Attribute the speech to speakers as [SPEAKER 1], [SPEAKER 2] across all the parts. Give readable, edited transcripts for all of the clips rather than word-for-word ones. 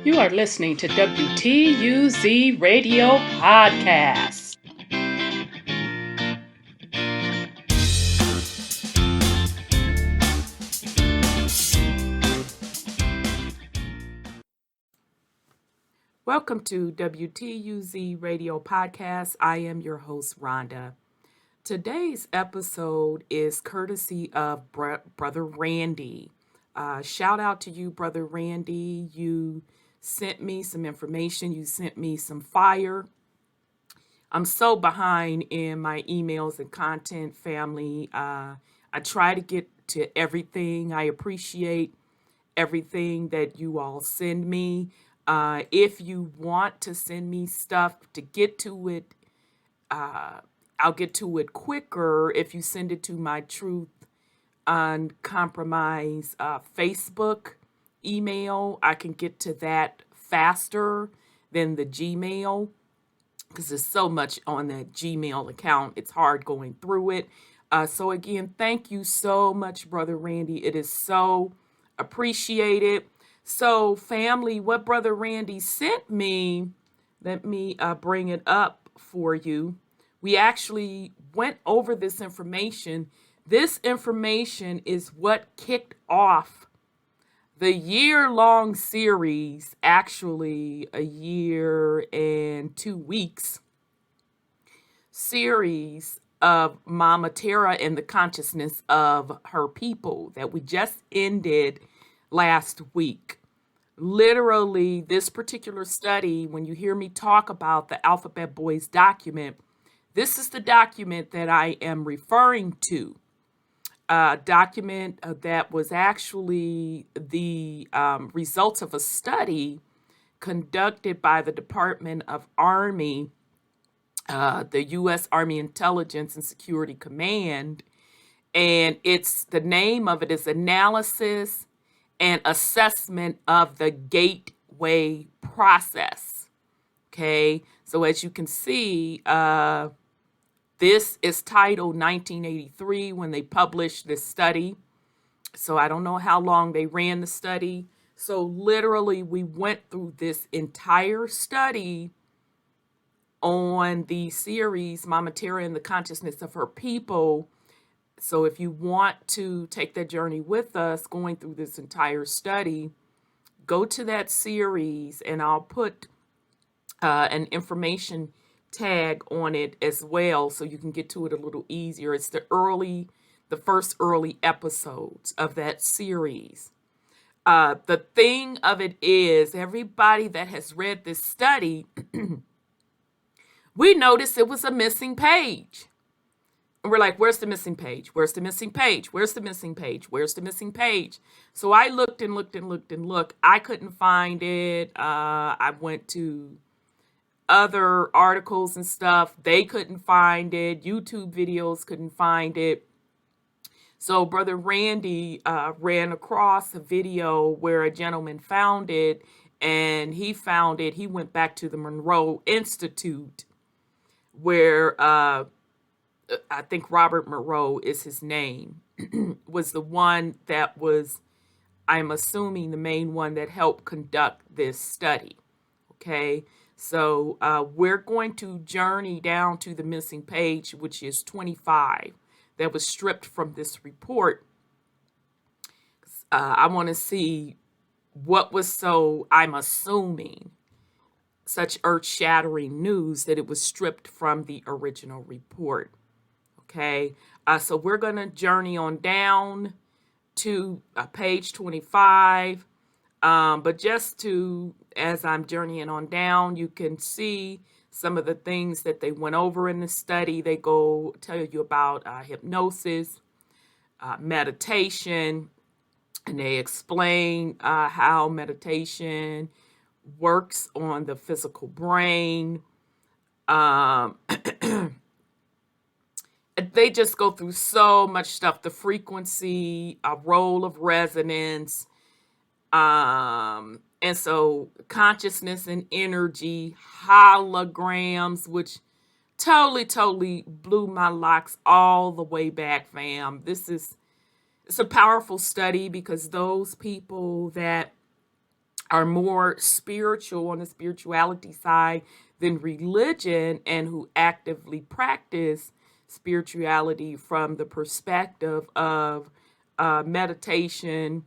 [SPEAKER 1] You are listening to WTUZ Radio Podcast. Welcome to WTUZ Radio Podcast. I am your host, Rhonda. Today's episode is courtesy of Brother Randhy. Shout out to you, Brother Randhy. You sent me some information. You sent me some fire. I'm so behind in my emails and content, family. I try to get to everything. I appreciate everything that you all send me. If you want to send me stuff to get to it, I'll get to it quicker if you send it to my Truth Uncompromised Facebook email. I can get to that faster than the Gmail because there's so much on that Gmail account. It's hard going through it. So again, thank you so much, Brother Randhy. It is so appreciated. So family, what Brother Randhy sent me, let me bring it up for you. We actually went over this information. This information is what kicked off the year-long series, actually a year and 2 weeks series of Mama Tara and the consciousness of her people that we just ended last week. Literally, this particular study, when you hear me talk about the Alphabet Boys document, this is the document that I am referring to. A document that was actually the results of a study conducted by the Department of Army, the U.S. Army Intelligence and Security Command. And the name of it is Analysis and Assessment of the Gateway Process. Okay, so as you can see, this is titled 1983 when they published this study. So I don't know how long they ran the study. So literally, we went through this entire study on the series Mama Tara and the Consciousness of Her People. So if you want to take that journey with us, going through this entire study, go to that series and I'll put an information tag on it as well so you can get to it a little easier. It's the first early episodes of that series. The thing of it is, everybody that has read this study, we noticed it was a missing page. And we're like, where's the missing page? Where's the missing page? Where's the missing page? Where's the missing page? So I looked and looked and looked and looked. I couldn't find it. I went to other articles and stuff. They couldn't find it. YouTube videos couldn't find it. So Brother Randhy ran across a video where a gentleman found it, and he found it. He went back to the Monroe Institute where I think Robert Monroe is his name, was the one that was, I'm assuming, the main one that helped conduct this study. Okay, so we're going to journey down to the missing page, which is 25, that was stripped from this report. I want to see what was so, I'm assuming, such earth-shattering news that it was stripped from the original report. Okay, so we're going to journey on down to page 25. But just as I'm journeying on down, you can see some of the things that they went over in the study. They go tell you about hypnosis, meditation, and they explain how meditation works on the physical brain. They just go through so much stuff, the frequency, a role of resonance, and so consciousness and energy, holograms, which totally blew my locks all the way back, fam. It's a powerful study because those people that are more spiritual on the spirituality side than religion, and who actively practice spirituality from the perspective of meditation,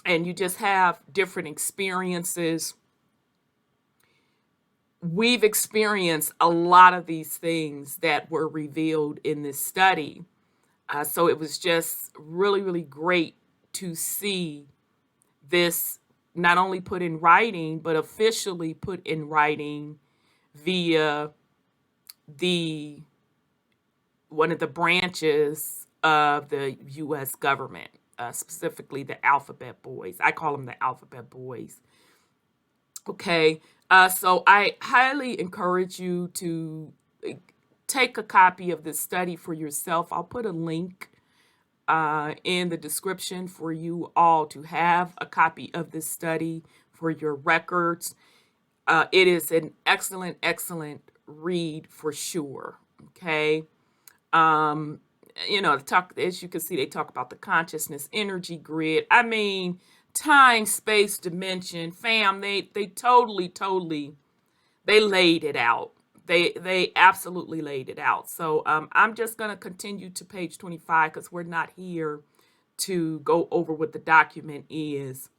[SPEAKER 1] and you just have different experiences. We've experienced a lot of these things that were revealed in this study. So it was just really, really great to see this not only put in writing, but officially put in writing via the one of the branches of the U.S. government, specifically the Alphabet Boys. I call them the Alphabet Boys. Okay, so I highly encourage you to take a copy of this study for yourself. I'll put a link in the description for you all to have a copy of this study for your records. It is an excellent, excellent read for sure. Okay. As you can see, they talk about the consciousness energy grid. I mean, time, space, dimension, fam, they totally they laid it out. They absolutely laid it out. So I'm just going to continue to page 25 because we're not here to go over what the document is.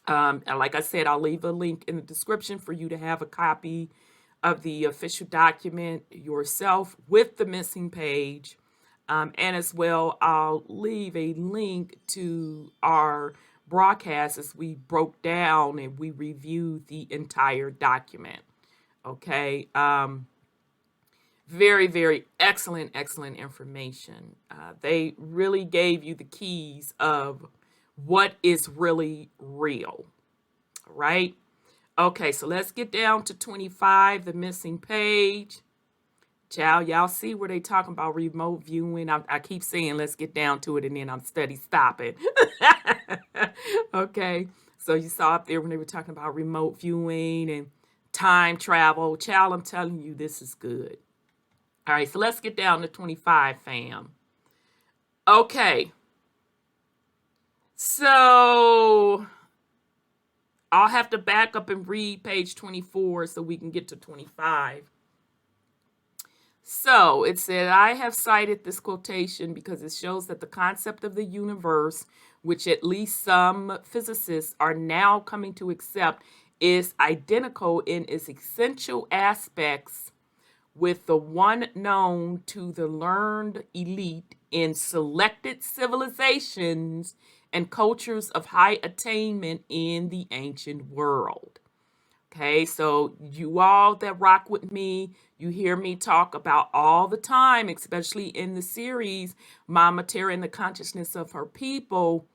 [SPEAKER 1] And like I said, I'll leave a link in the description for you to have a copy of the official document yourself with the missing page. And as well, I'll leave a link to our broadcast as we broke down and we reviewed the entire document. Okay. Very, very excellent, excellent information. They really gave you the keys of what is really real, right? Okay, so let's get down to 25, the missing page. Child, y'all see where they talking about remote viewing? I keep saying let's get down to it, and then I'm steady stopping. Okay, so you saw up there when they were talking about remote viewing and time travel. Child, I'm telling you, this is good. All right, so let's get down to 25, fam. Okay, so I'll have to back up and read page 24 so we can get to 25. So it said, I have cited this quotation because it shows that the concept of the universe, which at least some physicists are now coming to accept, is identical in its essential aspects with the one known to the learned elite in selected civilizations and cultures of high attainment in the ancient world. Okay, so you all that rock with me, you hear me talk about all the time, especially in the series, Mama Terra and the Consciousness of Her People,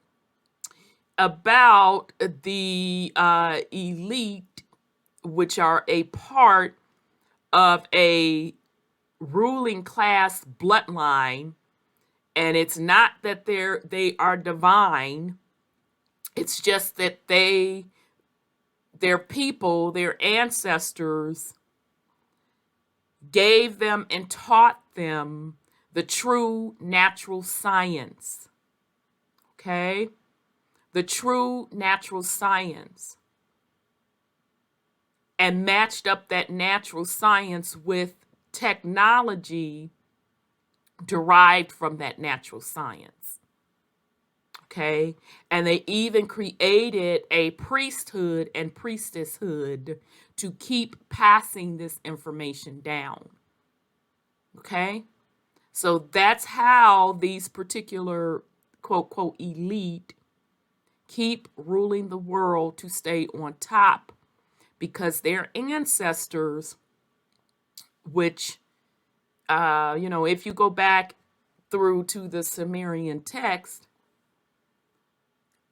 [SPEAKER 1] about the elite, which are a part of a ruling class bloodline. And it's not that they are divine. It's just that their people, their ancestors, gave them and taught them the true natural science. Okay? The true natural science. And matched up that natural science with technology derived from that natural science. Okay? And they even created a priesthood and priestesshood to keep passing this information down. Okay? So that's how these particular quote, quote, elite keep ruling the world to stay on top, because their ancestors, which, if you go back through to the Sumerian text,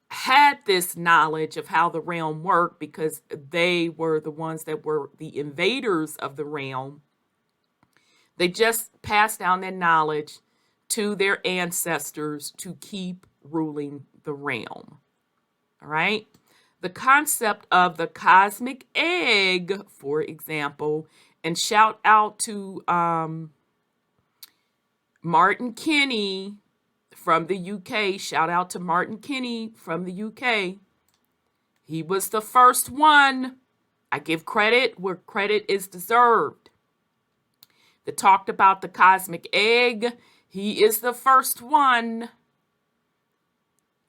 [SPEAKER 1] had this knowledge of how the realm worked because they were the ones that were the invaders of the realm. They just passed down their knowledge to their ancestors to keep ruling the realm. All right? The concept of the cosmic egg, for example, and shout out to Martin Kinney from the UK. Shout out to Martin Kinney from the UK. He was the first one. I give credit where credit is deserved. That talked about the cosmic egg. He is the first one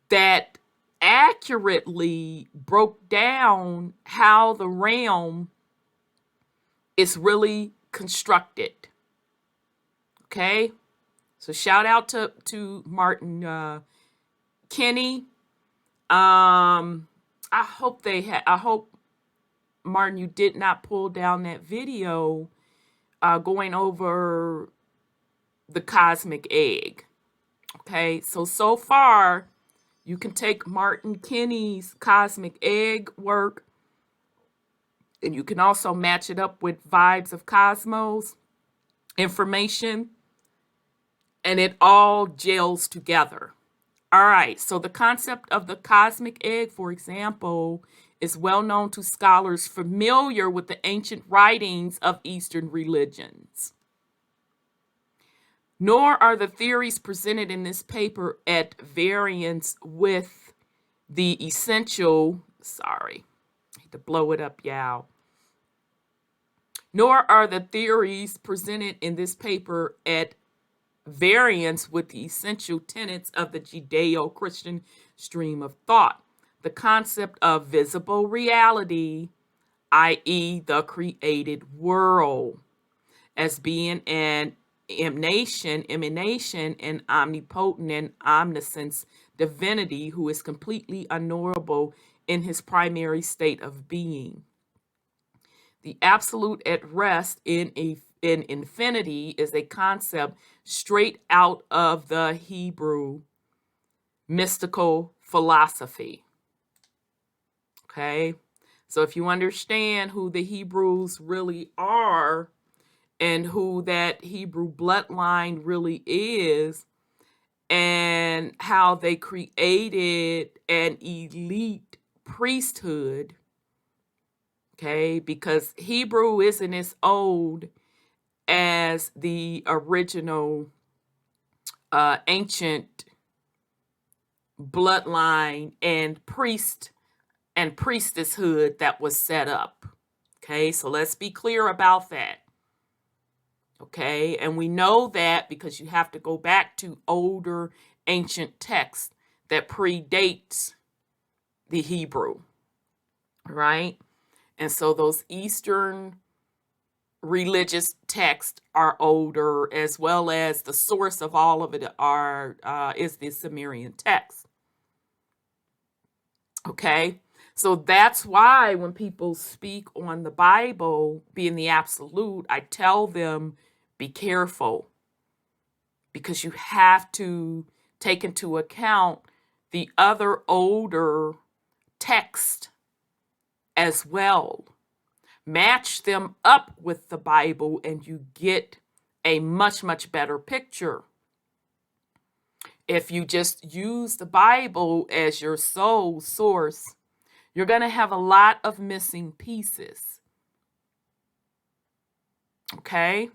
[SPEAKER 1] that accurately broke down how the realm is really constructed. Okay? So shout out to Martin Kinney. I hope Martin, you did not pull down that video going over the cosmic egg. Okay, so far you can take Martin Kinney's cosmic egg work, and you can also match it up with Vibes of Cosmos information, and it all gels together. All right, so the concept of the cosmic egg, for example, is well known to scholars familiar with the ancient writings of Eastern religions. Nor are the theories presented in this paper at variance with the essential, I hate to blow it up, y'all. Nor are the theories presented in this paper at variance with the essential tenets of the Judeo-Christian stream of thought. The concept of visible reality, i.e. the created world, as being an emanation, and omnipotent and omniscience divinity who is completely unknowable in his primary state of being. The absolute at rest in infinity is a concept straight out of the Hebrew mystical philosophy. Okay, so if you understand who the Hebrews really are and who that Hebrew bloodline really is, and how they created an elite priesthood, okay, because Hebrew isn't as old as the original ancient bloodline and priest and priestesshood that was set up. Okay, so let's be clear about that. Okay, and we know that because you have to go back to older ancient texts that predates the Hebrew, right? And so those Eastern religious texts are older, as well as the source of all of it is the Sumerian text. Okay, so that's why when people speak on the Bible being the absolute, I tell them, be careful, because you have to take into account the other older text as well. Match them up with the Bible and you get a much, much better picture. If you just use the Bible as your sole source, you're going to have a lot of missing pieces. Okay?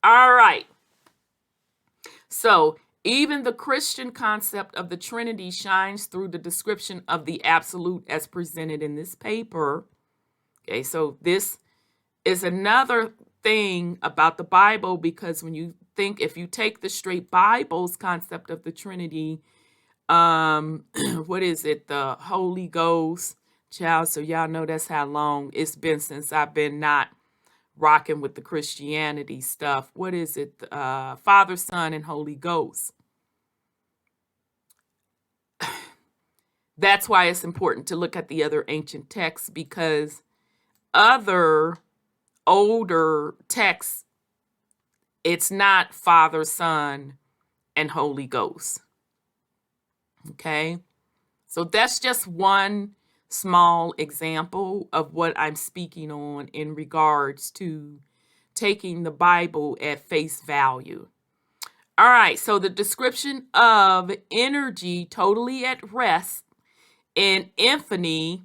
[SPEAKER 1] All right. So, even the Christian concept of the Trinity shines through the description of the absolute as presented in this paper. Okay, so this is another thing about the Bible, because when you think, if you take the straight Bible's concept of the Trinity, what is it? The Holy Ghost, child. So y'all know that's how long it's been since I've been not rocking with the Christianity stuff. What is it? Father, Son, and Holy Ghost. That's why it's important to look at the other ancient texts, because other older texts, it's not Father, Son, and Holy Ghost. Okay, so that's just one small example of what I'm speaking on in regards to taking the Bible at face value. All right, so the description of energy totally at rest in infinity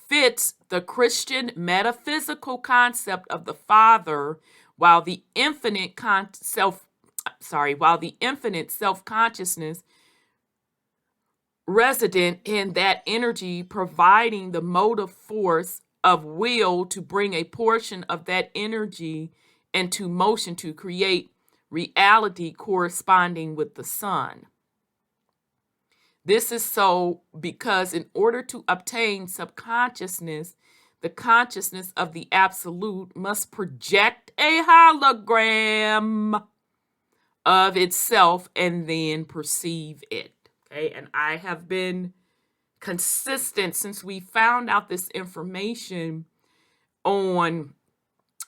[SPEAKER 1] fits the Christian metaphysical concept of the Father, while the infinite self-consciousness resident in that energy, providing the motive force of will to bring a portion of that energy into motion to create reality corresponding with the sun. This is so because in order to obtain subconsciousness, the consciousness of the absolute must project a hologram of itself and then perceive it. Okay, and I have been consistent since we found out this information on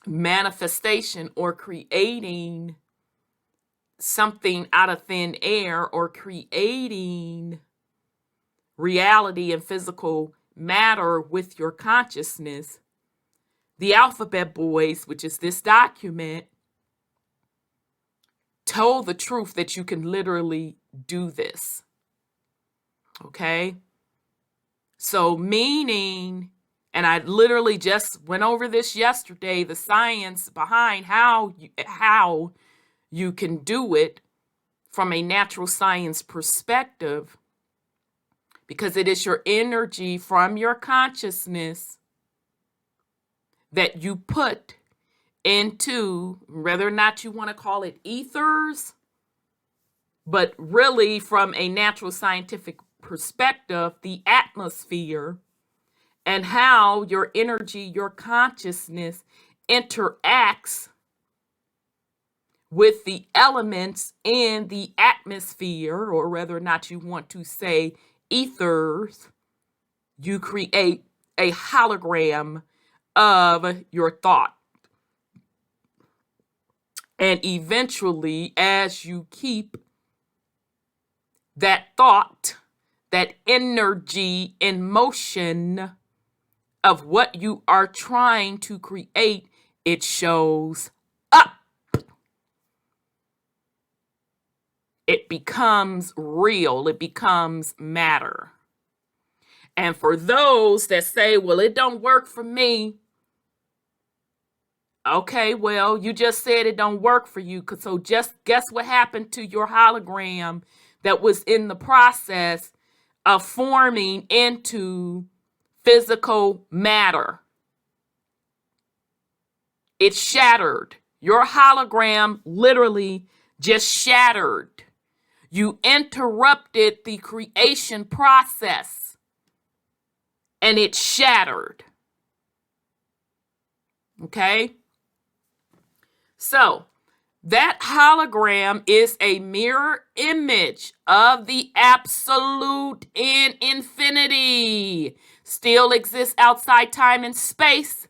[SPEAKER 1] manifestation or creating something out of thin air or creating reality and physical matter with your consciousness. The Alphabet Boys, which is this document, told the truth that you can literally do this. Okay? So meaning, and I literally just went over this yesterday, the science behind how you can do it from a natural science perspective, because it is your energy from your consciousness that you put into, whether or not you want to call it ethers, but really from a natural scientific perspective, the atmosphere, and how your energy, your consciousness interacts with the elements in the atmosphere, or whether or not you want to say ethers. You create a hologram of your thought. And eventually, as you keep that thought, that energy in motion of what you are trying to create, it shows up. It becomes real. It becomes matter. And for those that say, well, it don't work for me. Okay, well, you just said it don't work for you. So just guess what happened to your hologram that was in the process of forming into physical matter. It shattered. Your hologram literally just shattered. You interrupted the creation process and it shattered. Okay? So, that hologram is a mirror image of the absolute in infinity. Still exists outside time and space,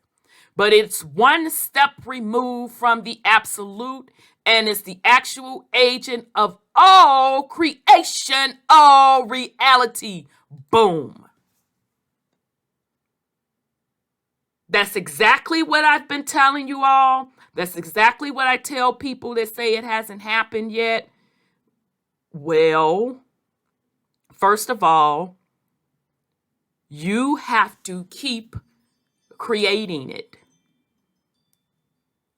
[SPEAKER 1] but it's one step removed from the absolute and is the actual agent of all creation, all reality. Boom. That's exactly what I've been telling you all. That's exactly what I tell people that say it hasn't happened yet. Well, first of all, you have to keep creating it.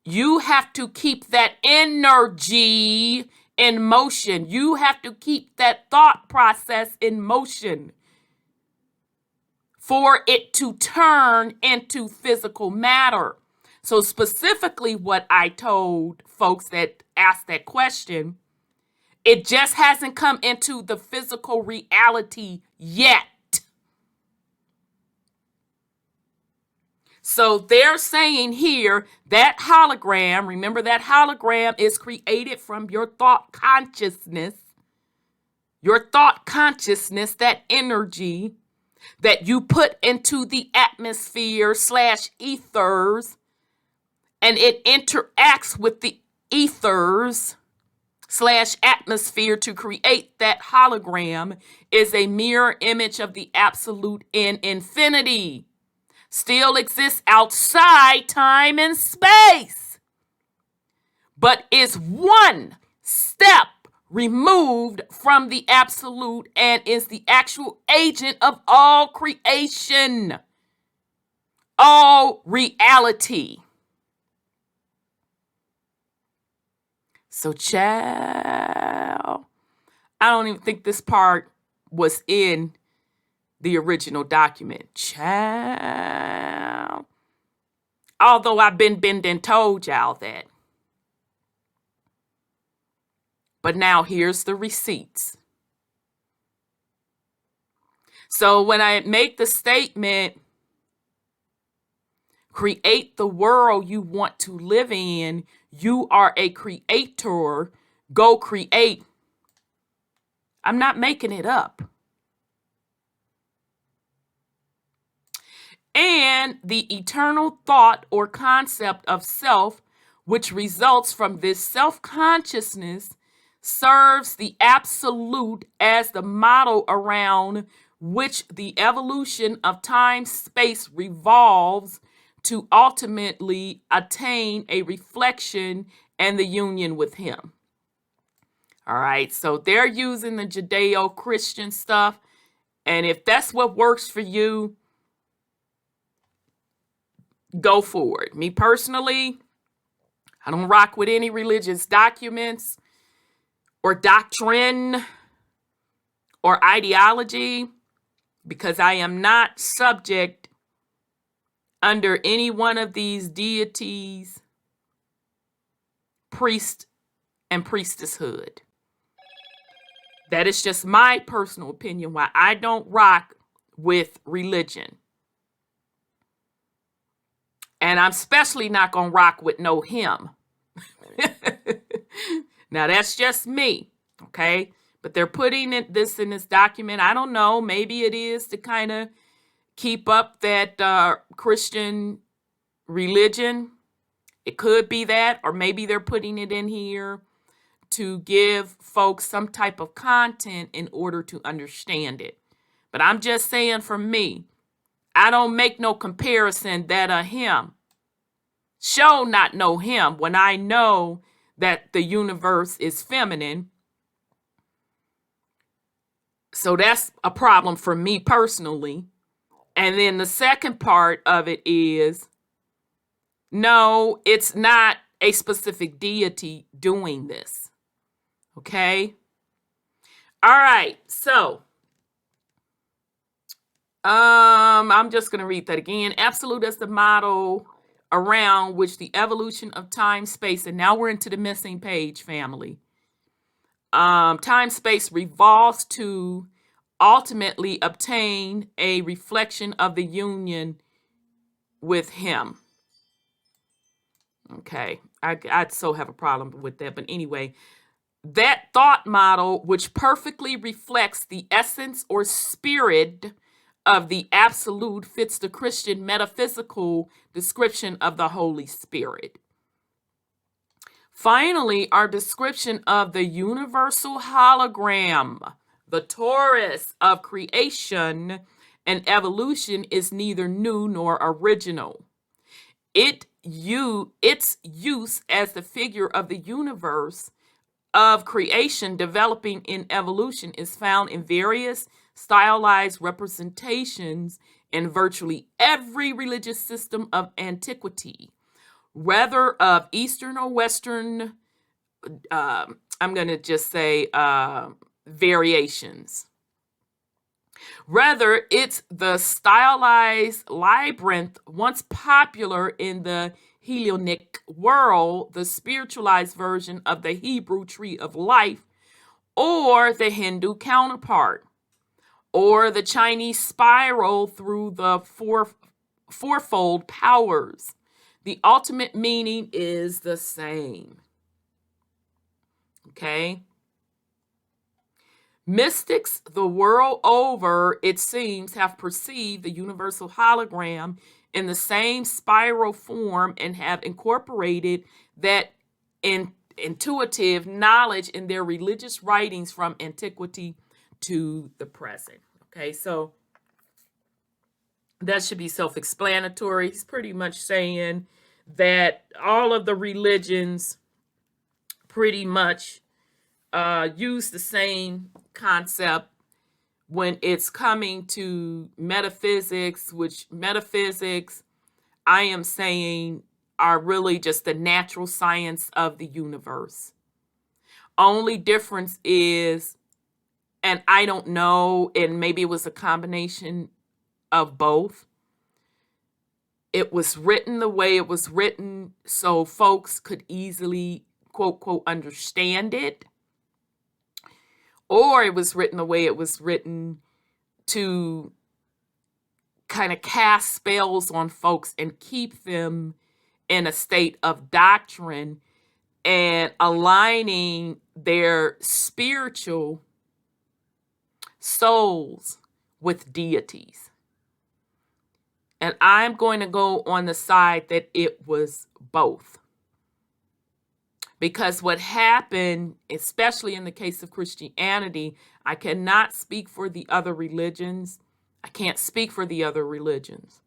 [SPEAKER 1] You have to keep that energy in motion. You have to keep that thought process in motion for it to turn into physical matter. So specifically what I told folks that asked that question, it just hasn't come into the physical reality yet. So they're saying here that hologram, remember that hologram is created from your thought consciousness, that energy that you put into the atmosphere / ethers, and it interacts with the ethers / atmosphere to create that hologram, is a mirror image of the absolute in infinity. Still exists outside time and space, but is one step removed from the absolute and is the actual agent of all creation, all reality. So, child, I don't even think this part was in the original document. Child. Although I've been and told y'all that. But now here's the receipts. So when I make the statement, create the world you want to live in, you are a creator, go create. I'm not making it up. And the eternal thought or concept of self, which results from this self-consciousness, serves the absolute as the model around which the evolution of time-space revolves to ultimately attain a reflection and the union with him. All right, so they're using the Judeo-Christian stuff, and if that's what works for you, go for it. Me personally, I don't rock with any religious documents or doctrine or ideology because I am not subject under any one of these deities, priest and priestesshood. That is just my personal opinion why I don't rock with religion. And I'm especially not going to rock with no him. Now, that's just me, okay? But they're putting this in this document. I don't know. Maybe it is to kind of keep up that Christian religion. It could be that, or maybe they're putting it in here to give folks some type of content in order to understand it. But I'm just saying for me, I don't make no comparison that a him. Show not know him when I know that the universe is feminine. So that's a problem for me personally. And then the second part of it is, no, it's not a specific deity doing this. Okay? All right, so I'm just going to read that again. Absolute as the model around which the evolution of time, space, and now we're into the missing page, family. Time, space revolves to ultimately obtain a reflection of the union with him. Okay, I'd so have a problem with that. But anyway, that thought model, which perfectly reflects the essence or spirit of the absolute, fits the Christian metaphysical description of the Holy Spirit. Finally, our description of the universal hologram, the torus of creation and evolution, is neither new nor original. Its use as the figure of the universe of creation developing in evolution is found in various stylized representations in virtually every religious system of antiquity, whether of Eastern or Western, I'm going to just say variations. Rather, it's the stylized labyrinth once popular in the Hellenic world, the spiritualized version of the Hebrew tree of life, or the Hindu counterpart, or the Chinese spiral through the fourfold powers. The ultimate meaning is the same. Okay? Mystics the world over, it seems, have perceived the universal hologram in the same spiral form and have incorporated that intuitive knowledge in their religious writings from antiquity to the present. Okay, so that should be self-explanatory. He's pretty much saying that all of the religions pretty much use the same concept when it's coming to metaphysics, which metaphysics, I am saying, are really just the natural science of the universe. Only difference is And I don't know, and maybe it was a combination of both. It was written the way it was written so folks could easily, quote, quote, understand it. Or it was written the way it was written to kind of cast spells on folks and keep them in a state of doctrine and aligning their spiritual souls with deities. And I'm going to go on the side that it was both. Because what happened, especially in the case of Christianity, I cannot speak for the other religions. I can't speak for the other religions.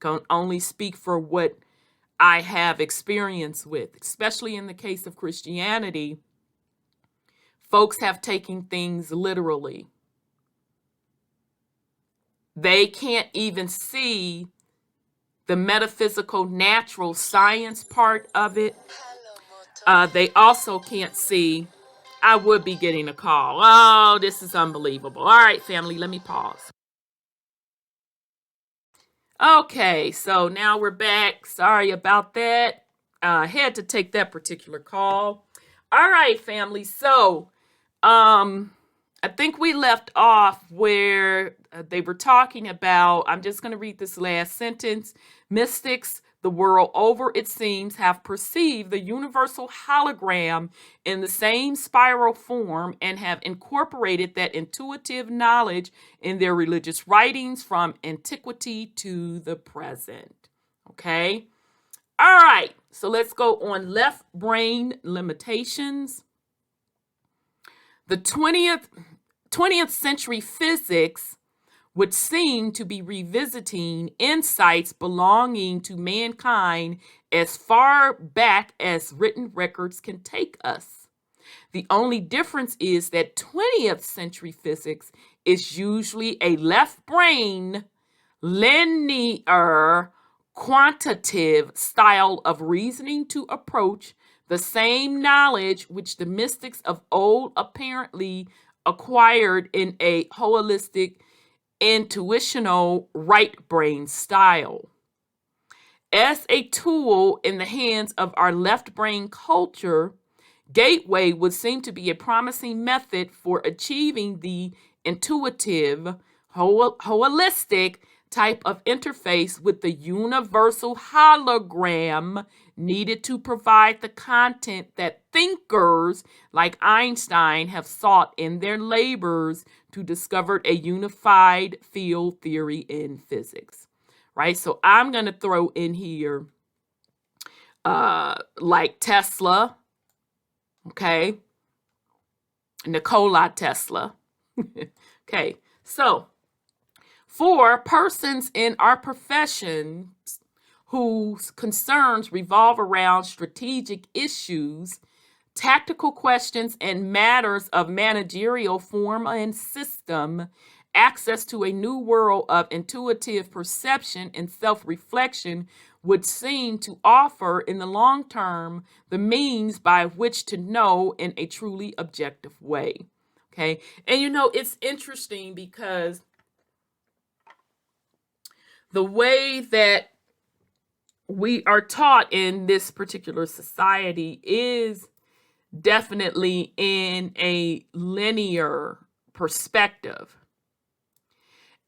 [SPEAKER 1] I can only speak for what I have experience with, especially in the case of Christianity. Folks have taken things literally. They can't even see the metaphysical, natural science part of it. They also can't see. I would be getting a call. Oh, this is unbelievable. All right, family, let me pause. Okay, so now we're back. Sorry about that. I had to take that particular call. All right, family. So, I think we left off where they were talking about, I'm just going to read this last sentence. Mystics the world over, it seems, have perceived the universal hologram in the same spiral form and have incorporated that intuitive knowledge in their religious writings from antiquity to the present. Okay? All right. So let's go on left brain limitations. The 20th century physics would seem to be revisiting insights belonging to mankind as far back as written records can take us. The only difference is that 20th century physics is usually a left brain, linear, quantitative style of reasoning to approach the same knowledge which the mystics of old apparently acquired in a holistic, intuitional right brain style. As a tool in the hands of our left brain culture, Gateway would seem to be a promising method for achieving the intuitive, holistic type of interface with the universal hologram needed to provide the content that thinkers like Einstein have sought in their labors to discover a unified field theory in physics. Right? So I'm going to throw in here like Tesla, okay? Nikola Tesla. Okay, so for persons in our professions whose concerns revolve around strategic issues, tactical questions, and matters of managerial form and system, access to a new world of intuitive perception and self-reflection would seem to offer in the long term the means by which to know in a truly objective way. Okay, and it's interesting because the way that we are taught in this particular society is definitely in a linear perspective.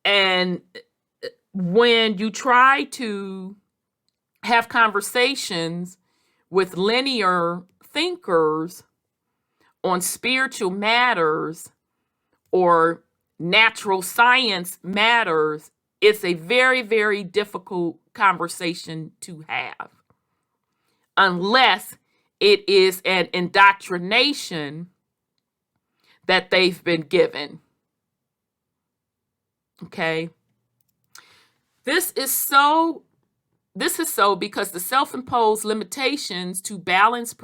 [SPEAKER 1] And when you try to have conversations with linear thinkers on spiritual matters or natural science matters, it's a very, very difficult conversation to have unless it is an indoctrination that they've been given. Okay. This is so because the self-imposed limitations to balance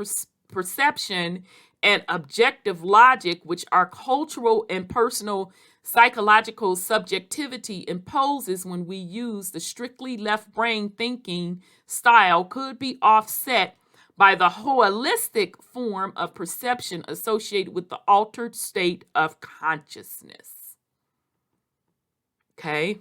[SPEAKER 1] perception and objective logic, which our cultural and personal psychological subjectivity imposes when we use the strictly left brain thinking style, could be offset by the holistic form of perception associated with the altered state of consciousness. Okay?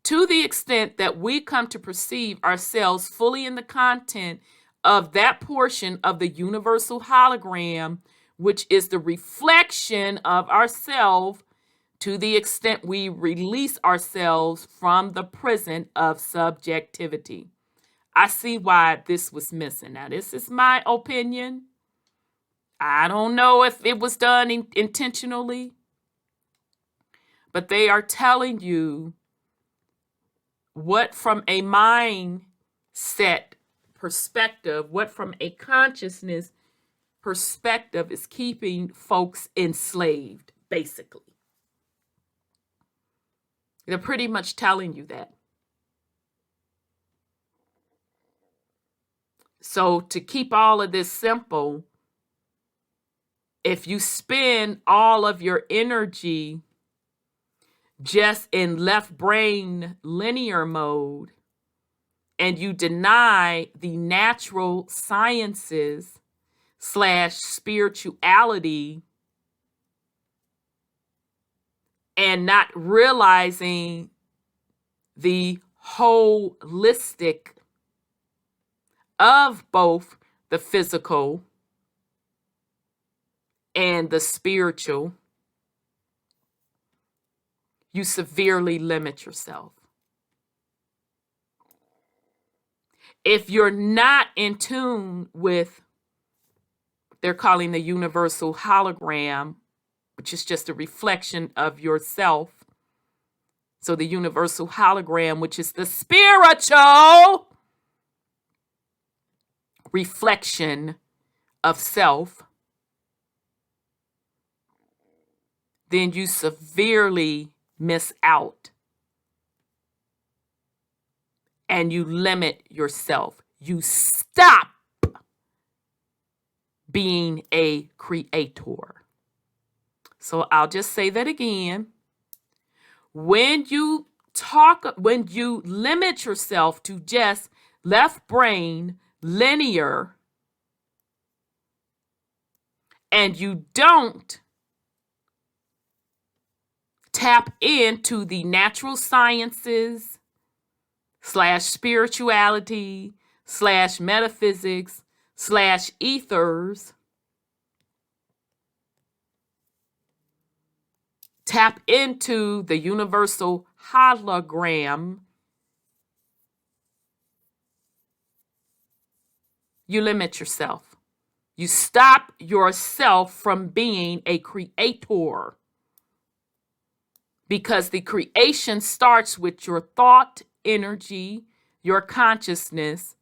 [SPEAKER 1] To the extent that we come to perceive ourselves fully in the content of that portion of the universal hologram, which is the reflection of ourselves, to the extent we release ourselves from the prison of subjectivity. I see why this was missing. Now, this is my opinion. I don't know if it was done intentionally, but they are telling you what from a mindset perspective, what from a consciousness perspective is keeping folks enslaved, basically. They're pretty much telling you that. So to keep all of this simple, if you spend all of your energy just in left brain linear mode and you deny the natural sciences / spirituality and not realizing the holistic of both the physical and the spiritual, you severely limit yourself. If you're not in tune with, they're calling the universal hologram, which is just a reflection of yourself. So the universal hologram, which is the spiritual reflection of self, then you severely miss out and you limit yourself. You stop being a creator. So I'll just say that again. When you limit yourself to just left brain, linear, and you don't tap into the natural sciences / spirituality / metaphysics / ethers, tap into the universal hologram, you limit yourself. You stop yourself from being a creator, because the creation starts with your thought, energy, your consciousness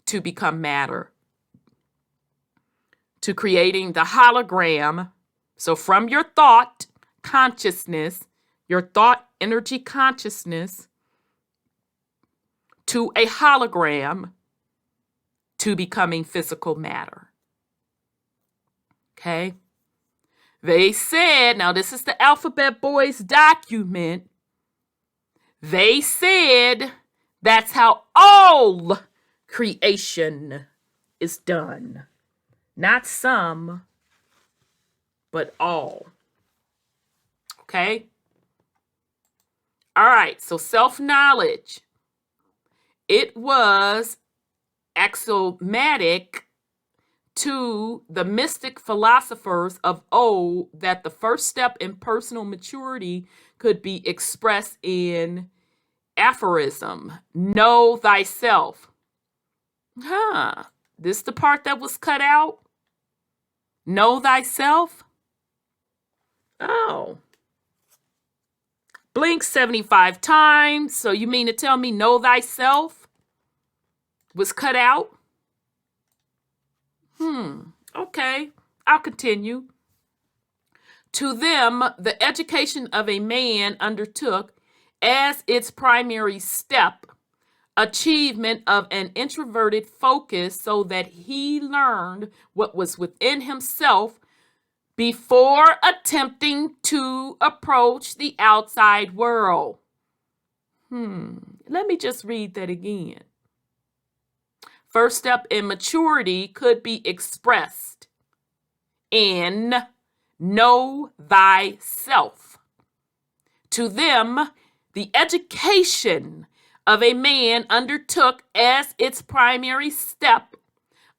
[SPEAKER 1] to become matter, to creating the hologram. So from your thought, consciousness, your thought, energy, consciousness, to a hologram, to becoming physical matter. Okay? They said, now this is the Alphabet Boys document. They said that's how all creation is done. Not some, but all. Okay? All right, so self-knowledge. It was axiomatic to the mystic philosophers of old that the first step in personal maturity could be expressed in aphorism. Know thyself. This the part that was cut out? Know thyself? Oh. Blink 75 times. So you mean to tell me know thyself was cut out? Okay, I'll continue. To them, the education of a man undertook as its primary step achievement of an introverted focus so that he learned what was within himself before attempting to approach the outside world. Let me just read that again. First step in maturity could be expressed in know thyself. To them, the education of a man undertook as its primary step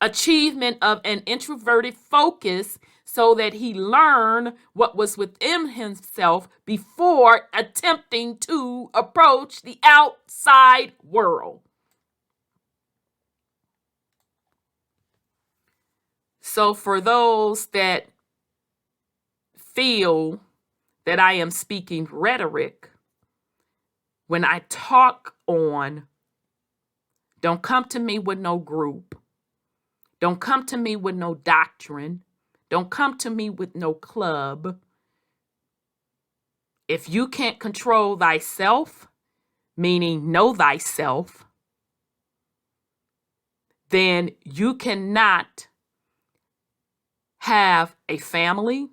[SPEAKER 1] achievement of an introverted focus so that he learned what was within himself before attempting to approach the outside world. So for those that feel that I am speaking rhetoric, when I talk on, don't come to me with no group. Don't come to me with no doctrine. Don't come to me with no club. If you can't control thyself, meaning know thyself, then you cannot have a family,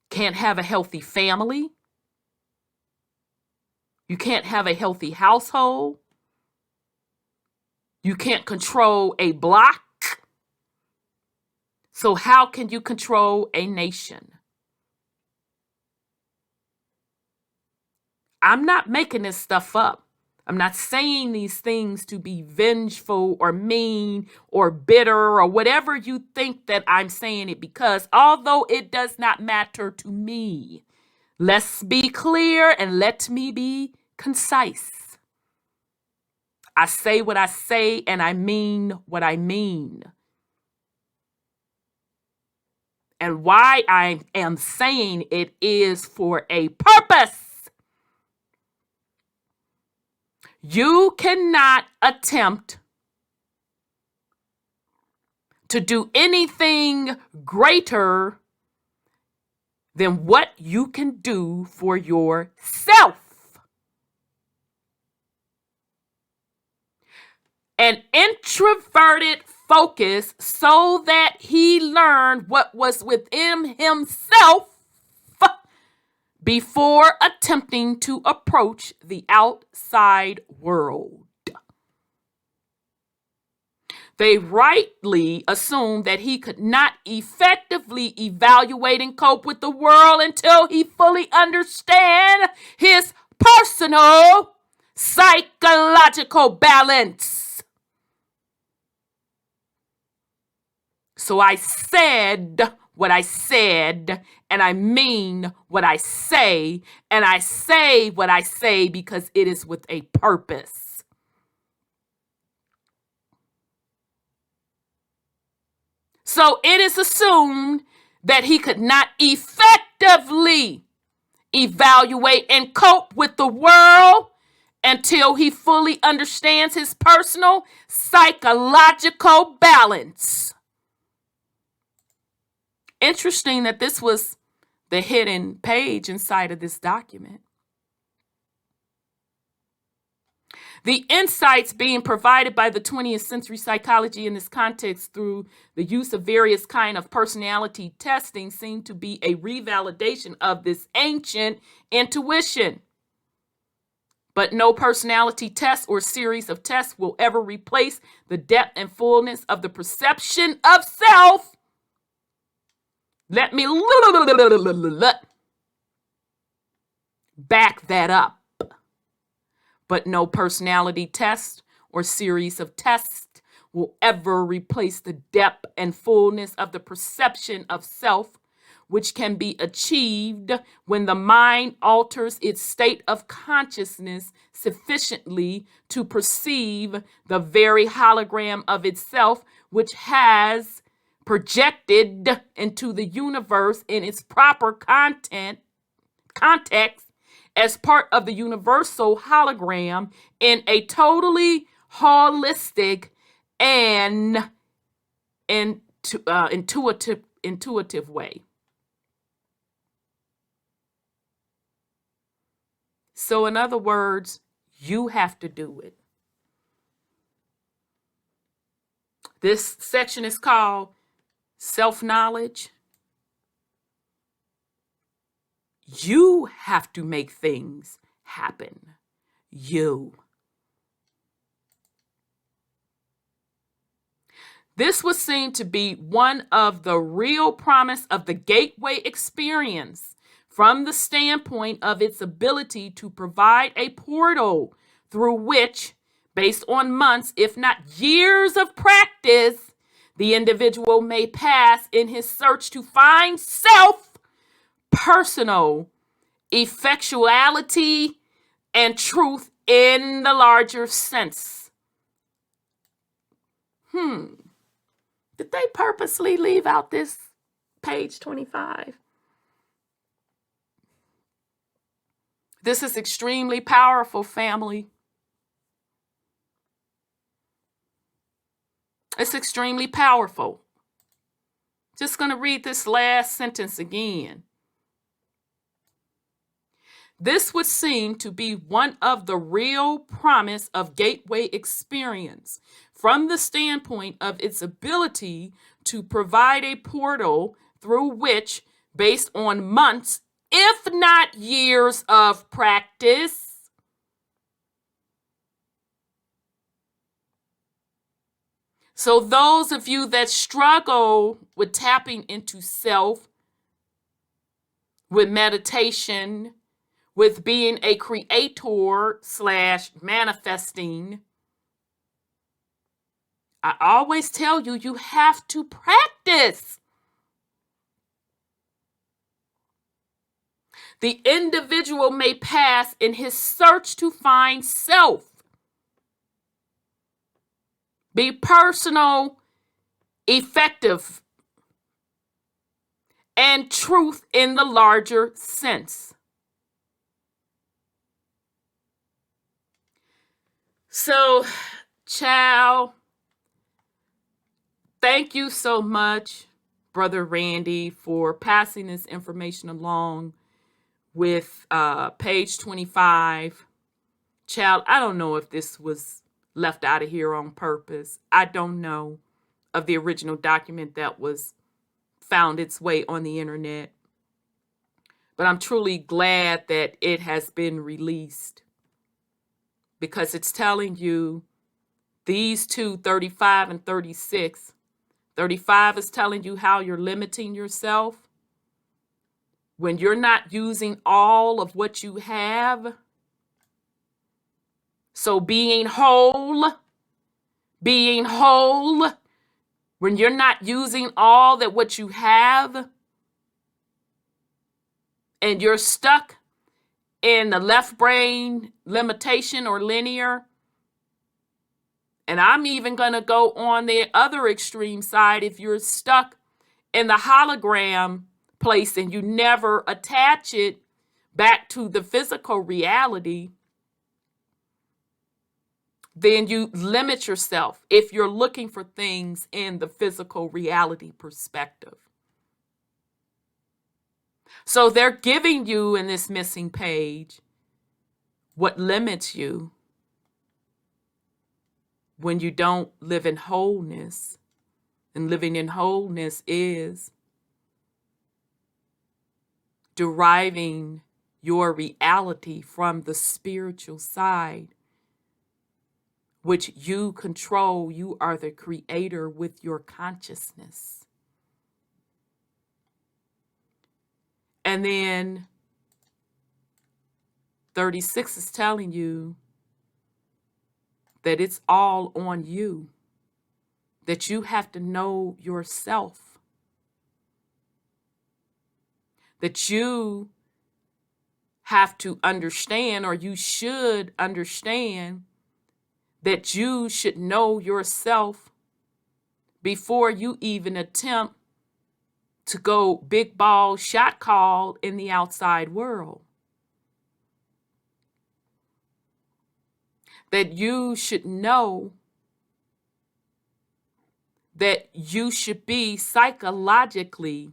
[SPEAKER 1] can't have a healthy family. You can't have a healthy household. You can't control a block. So how can you control a nation? I'm not making this stuff up. I'm not saying these things to be vengeful or mean or bitter or whatever you think that I'm saying it because although it does not matter to me, let's be clear and let me be concise. I say what I say and I mean what I mean. And why I am saying it is for a purpose. You cannot attempt to do anything greater than what you can do for yourself. An introverted focus so that he learned what was within himself before attempting to approach the outside world. They rightly assumed that he could not effectively evaluate and cope with the world until he fully understand his personal psychological balance. So I said what I said, and I mean what I say, and I say what I say because it is with a purpose. So it is assumed that he could not effectively evaluate and cope with the world until he fully understands his personal psychological balance. Interesting that this was the hidden page inside of this document. The insights being provided by the 20th century psychology in this context through the use of various kind of personality testing seem to be a revalidation of this ancient intuition. But no personality test or series of tests will ever replace the depth and fullness of the perception of self. Let me back that up. But no personality test or series of tests will ever replace the depth and fullness of the perception of self, which can be achieved when the mind alters its state of consciousness sufficiently to perceive the very hologram of itself, which has projected into the universe in its proper context as part of the universal hologram in a totally holistic and intuitive way. So in other words, you have to do it. This section is called self-knowledge. You have to make things happen. you. This was seen to be one of the real promise of the gateway experience from the standpoint of its ability to provide a portal through which, based on months, if not years of practice, the individual may pass in his search to find self, personal effectuality, and truth in the larger sense. Did they purposely leave out this page 25? This is extremely powerful, family. It's extremely powerful. Just going to read this last sentence again. This would seem to be one of the real promise of gateway experience from the standpoint of its ability to provide a portal through which, based on months, if not years of practice, so those of you that struggle with tapping into self, with meditation, with being a creator / manifesting, I always tell you, you have to practice. The individual may pass in his search to find self, be personal, effective, and truth in the larger sense. So, child, thank you so much, Brother Randhy, for passing this information along with page 25. Child, I don't know if this was left out of here on purpose. I don't know of the original document that was found its way on the internet. But I'm truly glad that it has been released, because it's telling you these two, 35 and 36. 35 is telling you how you're limiting yourself when you're not using all of what you have. So being whole, when you're not using all that what you have, and you're stuck in the left brain limitation or linear. And I'm even going to go on the other extreme side. If you're stuck in the hologram place and you never attach it back to the physical reality, then you limit yourself if you're looking for things in the physical reality perspective. So they're giving you in this missing page what limits you when you don't live in wholeness. And living in wholeness is deriving your reality from the spiritual side, which you control. You are the creator with your consciousness. And then 36 is telling you that it's all on you, that you have to know yourself, that you have to understand, or you should understand, that you should know yourself before you even attempt to go big ball shot call in the outside world. That you should know that you should be psychologically,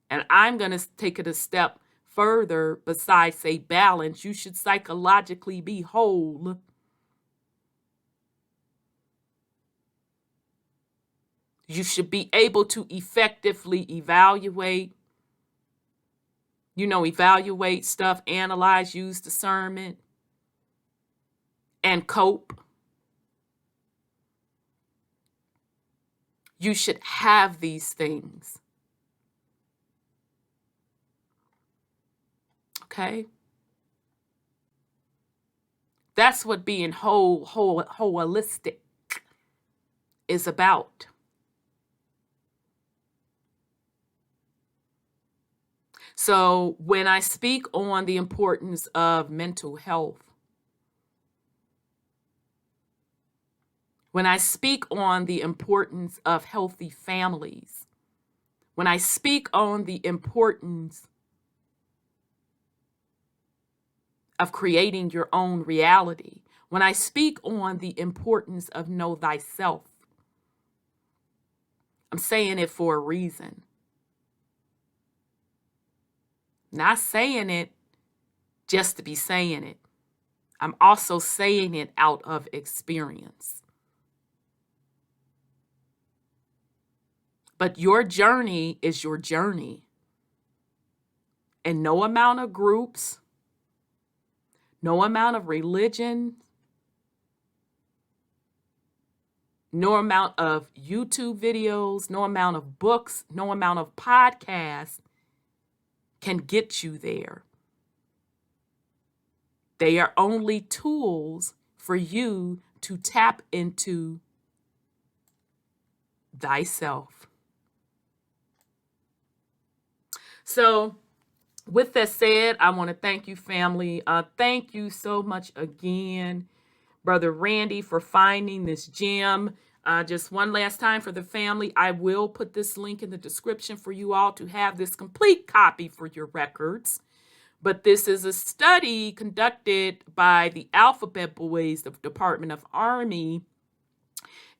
[SPEAKER 1] and I'm going to take it a step further besides say balance, you should psychologically be whole. You should be able to effectively evaluate stuff, analyze, use discernment. and cope. You should have these things. Okay? That's what being holistic is about. So when I speak on the importance of mental health, when I speak on the importance of healthy families, when I speak on the importance of creating your own reality, when I speak on the importance of know thyself, I'm saying it for a reason. Not saying it just to be saying it. I'm also saying it out of experience. But your journey is your journey. And no amount of groups, no amount of religion, no amount of YouTube videos, no amount of books, no amount of podcasts can get you there. They are only tools for you to tap into thyself. So, with that said, I want to thank you, family. Thank you so much again, Brother Randhy, for finding this gem. Just one last time for the family, I will put this link in the description for you all to have this complete copy for your records. But this is a study conducted by the Alphabet Boys, the Department of Army,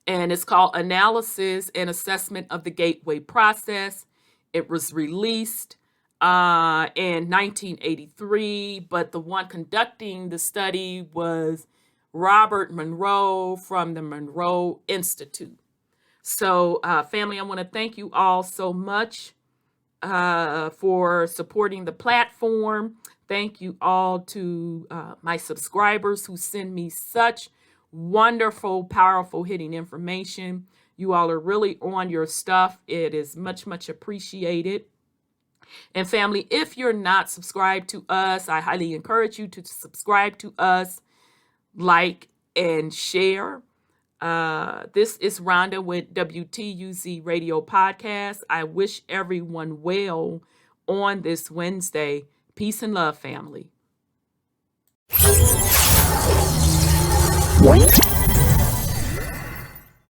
[SPEAKER 1] and it's called Analysis and Assessment of the Gateway Process. It was released in 1983, but the one conducting the study was Robert Monroe from the Monroe Institute. So, family, I want to thank you all so much for supporting the platform. Thank you all to my subscribers who send me such wonderful, powerful, hitting information. You all are really on your stuff. It is much, much appreciated. And family, if you're not subscribed to us, I highly encourage you to subscribe to us, like, and share. This is Rhonda with WTUZ Radio Podcast. I wish everyone well on this Wednesday. Peace and love, family.